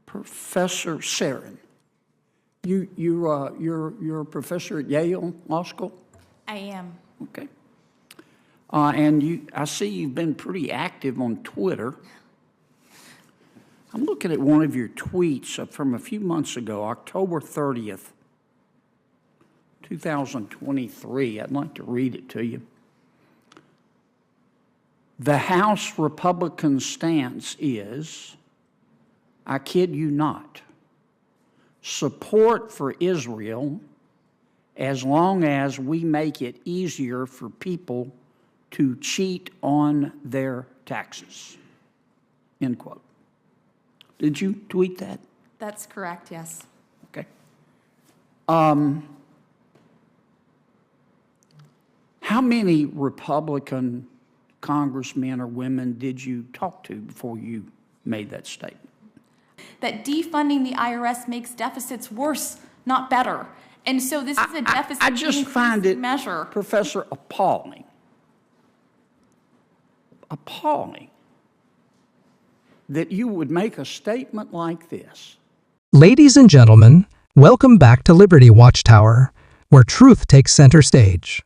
Professor Sarin, you're a professor at Yale Law School? I am. Okay. And I see you've been pretty active on Twitter. I'm looking at one of your tweets from a few months ago, October 30th, 2023. I'd like to read it to you. The House Republican stance is, I kid you not, support for Israel as long as we make it easier for people to cheat on their taxes. End quote. Did you tweet that? That's correct, yes. Okay. How many Republican congressmen or women did you talk to before you made that statement? That defunding the IRS makes deficits worse, not better. And so this is a deficit I just find it, measure. Professor, appalling. Appalling that you would make a statement like this. Ladies and gentlemen, welcome back to Liberty Watchtower, where truth takes center stage.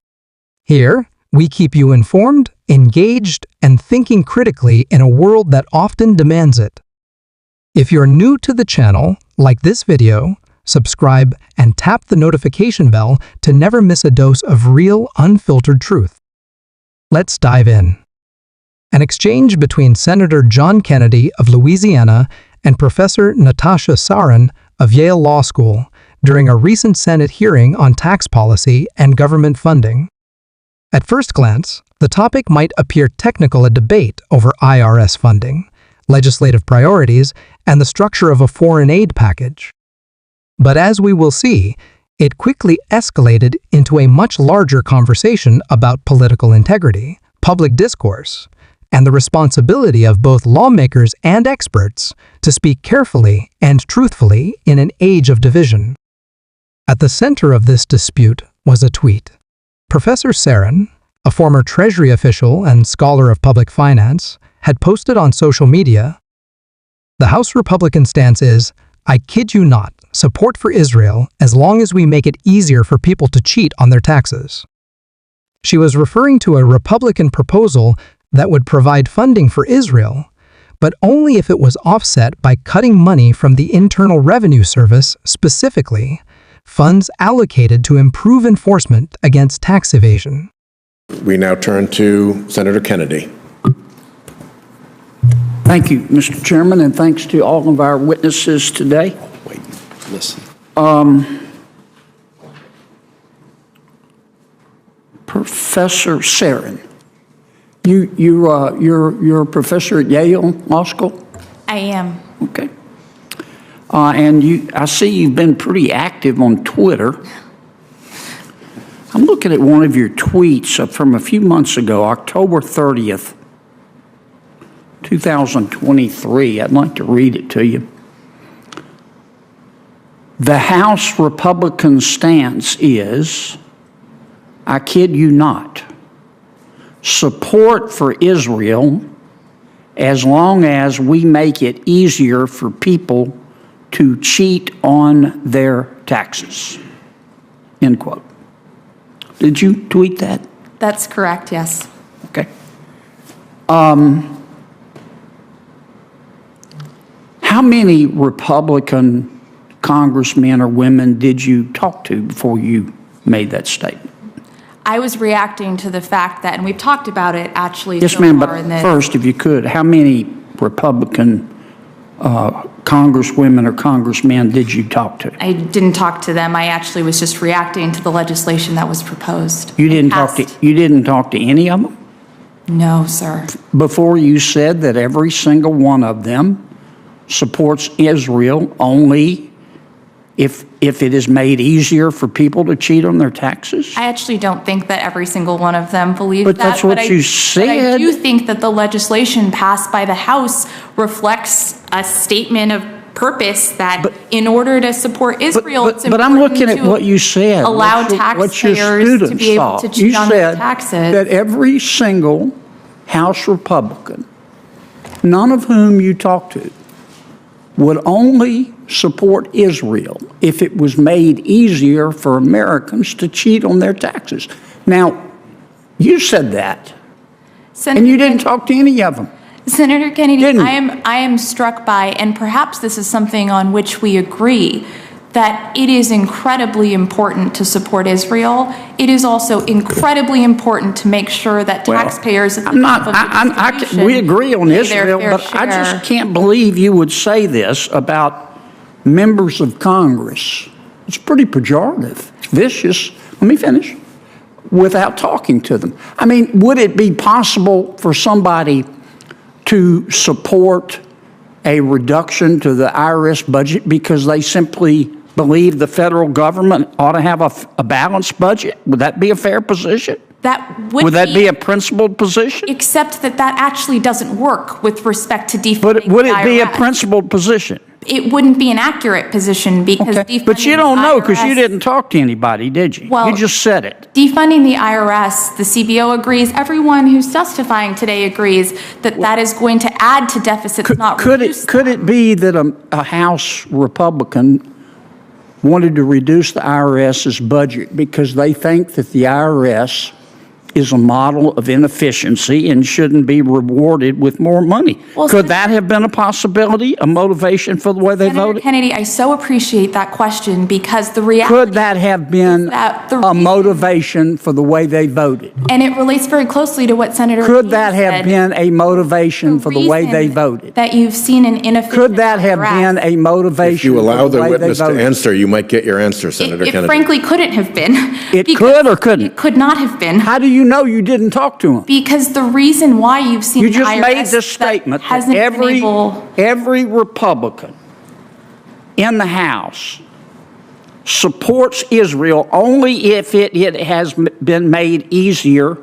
Here, we keep you informed, engaged, and thinking critically in a world that often demands it. If you're new to the channel, like this video, subscribe and tap the notification bell to never miss a dose of real, unfiltered truth. Let's dive in. An exchange between Senator John Kennedy of Louisiana and Professor Natasha Sarin of Yale Law School during a recent Senate hearing on tax policy and government funding. At first glance, the topic might appear technical, a debate over IRS funding, legislative priorities, and the structure of a foreign aid package. But as we will see, it quickly escalated into a much larger conversation about political integrity, public discourse, and the responsibility of both lawmakers and experts to speak carefully and truthfully in an age of division. At the center of this dispute was a tweet. Professor Sarin, a former Treasury official and scholar of public finance, had posted on social media, "The House Republican stance is, I kid you not, support for Israel as long as we make it easier for people to cheat on their taxes." She was referring to a Republican proposal that would provide funding for Israel, but only if it was offset by cutting money from the Internal Revenue Service, specifically funds allocated to improve enforcement against tax evasion. We now turn to Senator Kennedy. Thank you, Mr. Chairman, and thanks to all of our witnesses today. Wait, listen. Professor Sarin, you're a professor at Yale Law School? I am. Okay. And I see you've been pretty active on Twitter. I'm looking at one of your tweets from a few months ago, October 30th, 2023. I'd like to read it to you. The House Republican stance is, I kid you not, support for Israel as long as we make it easier for people to cheat on their taxes. End quote. Did you tweet that? That's correct, yes. Okay. How many Republican congressmen or women did you talk to before you made that statement? I was reacting to the fact that, and we've talked about it actually. Yes, so ma'am, far but in this. first, if you could, how many Republican congresswomen or congressmen did you talk to? I didn't talk to them. I actually was just reacting to the legislation that was proposed. You didn't talk to any of them? No, sir. Before you said that every single one of them supports Israel only if it is made easier for people to cheat on their taxes? I actually don't think that every single one of them believes that. But that's what you said. But I do think that the legislation passed by the House reflects a statement of purpose that in order to support Israel, it's important but I'm looking at what you said. Allow what your taxpayers to be able to cheat on their taxes. You said that every single House Republican, none of whom you talked to, would only support Israel if it was made easier for Americans to cheat on their taxes. Now, you said that, and you didn't talk to any of them. Senator Kennedy, Didn't. I am struck by, and perhaps this is something on which we agree, that it is incredibly important to support Israel. It is also incredibly important to make sure that taxpayers at the top of the distribution we agree on pay their Israel, fair but I just share. can't believe you would say this about members of Congress. It's pretty pejorative, vicious. Let me finish. Without talking to them. I mean, would it be possible for somebody to support a reduction to the IRS budget because they simply believe the federal government ought to have a balanced budget? Would that be a fair position? Would that be a principled position? Except that actually doesn't work with respect to defunding Would the it be a IRS. principled position? It wouldn't be an accurate position because defunding But you don't the know because you IRS didn't talk to anybody, did you? Well, you just said it. Defunding the IRS, the CBO agrees, everyone who's testifying today agrees that that is going to add to deficits, not reduce Could it be that a House Republican wanted to reduce the IRS's budget because they think that the IRS is a model of inefficiency and shouldn't be rewarded with more money? Well, Could that have been a possibility, a motivation for the way they Senator voted? Kennedy, I so appreciate that question because the reality Could that have been that the a reason- motivation for the way they voted? and it relates very closely to what Senator Could King that have said. been a motivation for the way they reason voted? That you've seen an inefficient Could that have IRS, been a motivation If you allow for the the way witness they to voted? answer, you might get your answer, Senator it Kennedy. frankly couldn't have been. It because could or couldn't? It could not have been. How do you know you didn't talk to them? Because the reason why you've seen You an just IRS made this statement that hasn't been able. every Republican in the House supports Israel only if it has been made easier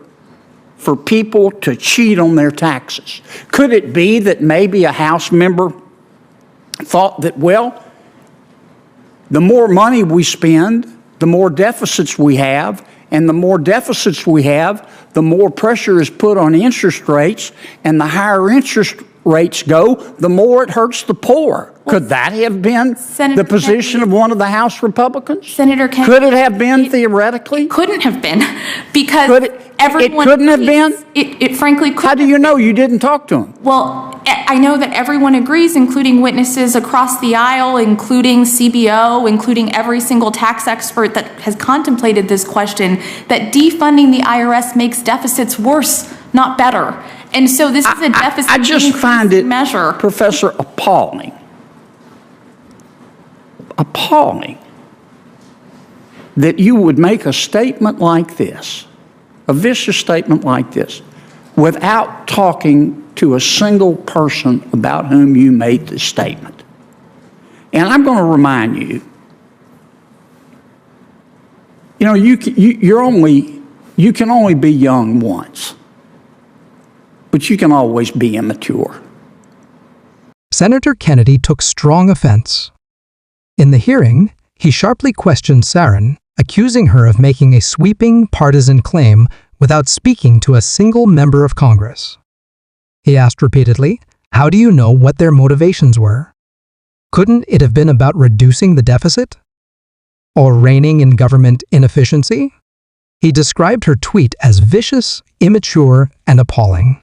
for people to cheat on their taxes. Could it be that maybe a House member thought that, well, the more money we spend, the more deficits we have, and the more deficits we have, the more pressure is put on interest rates, and the higher interest rates go, the more it hurts the poor. Could that have been Senator the position Kennedy- of one of the House Republicans? Senator Kennedy, Could it have been theoretically? couldn't have been because Could it- everyone it couldn't have agrees. been? It frankly couldn't. How do you know you didn't talk to them? Well, I know that everyone agrees, including witnesses across the aisle, including CBO, including every single tax expert that has contemplated this question, that defunding the IRS makes deficits worse, not better. And so this is a deficit I just find it, measure. Professor, appalling that you would make a statement like this, a vicious statement like this, without talking to a single person about whom you made the statement. And I'm going to remind you, you can only be young once, but you can always be immature. Senator Kennedy took strong offense. In the hearing, he sharply questioned Sarin, accusing her of making a sweeping partisan claim without speaking to a single member of Congress. He asked repeatedly, how do you know what their motivations were? Couldn't it have been about reducing the deficit? Or reining in government inefficiency? He described her tweet as vicious, immature, and appalling.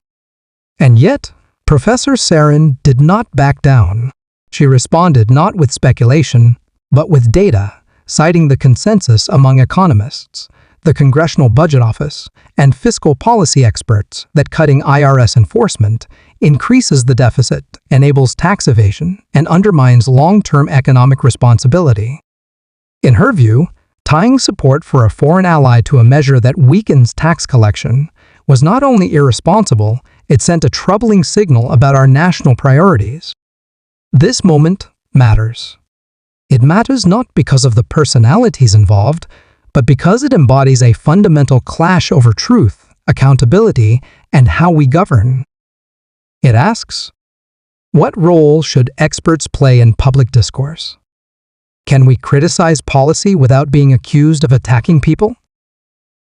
And yet, Professor Sarin did not back down. She responded not with speculation, but with data, citing the consensus among economists, the Congressional Budget Office, and fiscal policy experts that cutting IRS enforcement increases the deficit, enables tax evasion, and undermines long-term economic responsibility. In her view, tying support for a foreign ally to a measure that weakens tax collection was not only irresponsible, it sent a troubling signal about our national priorities. This moment matters. It matters not because of the personalities involved, but because it embodies a fundamental clash over truth, accountability, and how we govern. It asks, what role should experts play in public discourse? Can we criticize policy without being accused of attacking people?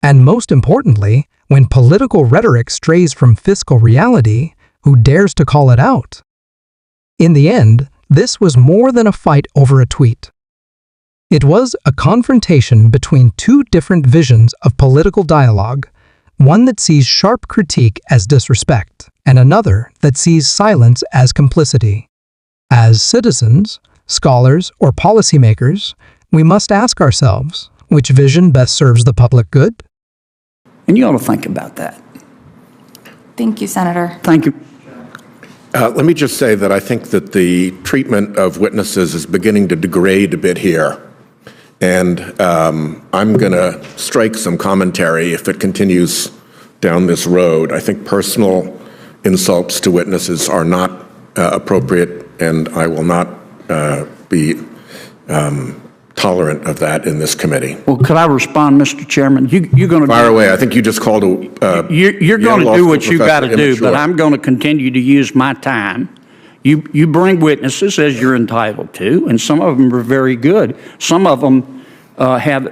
And most importantly, when political rhetoric strays from fiscal reality, who dares to call it out? In the end, this was more than a fight over a tweet. It was a confrontation between two different visions of political dialogue, one that sees sharp critique as disrespect, and another that sees silence as complicity. As citizens, scholars, or policymakers, we must ask ourselves, which vision best serves the public good? And you ought to think about that. Thank you, Senator. Thank you. Let me just say that I think that the treatment of witnesses is beginning to degrade a bit here. And I'm going to strike some commentary if it continues down this road. I think personal insults to witnesses are not appropriate, and I will not be tolerant of that in this committee. Well, could I respond, Mr. Chairman? You're going to Fire away. I think you just called a You're going to do what you got to do, but I'm going to continue to use my time. You bring witnesses as you're entitled to, and some of them are very good. Some of them have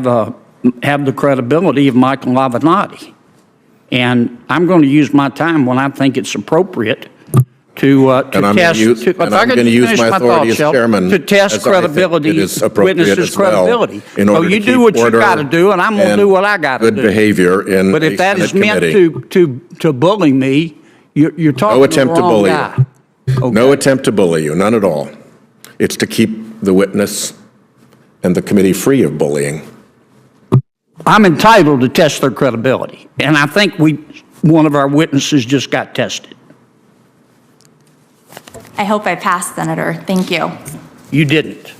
the credibility of Michael Avenatti, and I'm going to use my time when I think it's appropriate to test. And I'm going to use my authority as chairman to test credibility, witnesses' credibility. So you do what you got to do, and I'm going to do what I got to do. Good behavior in But if that is meant to bully me, you're talking to the wrong guy. Okay. No attempt to bully you, none at all. It's to keep the witness and the committee free of bullying. I'm entitled to test their credibility, and I think one of our witnesses just got tested. I hope I passed, Senator. Thank you. You didn't.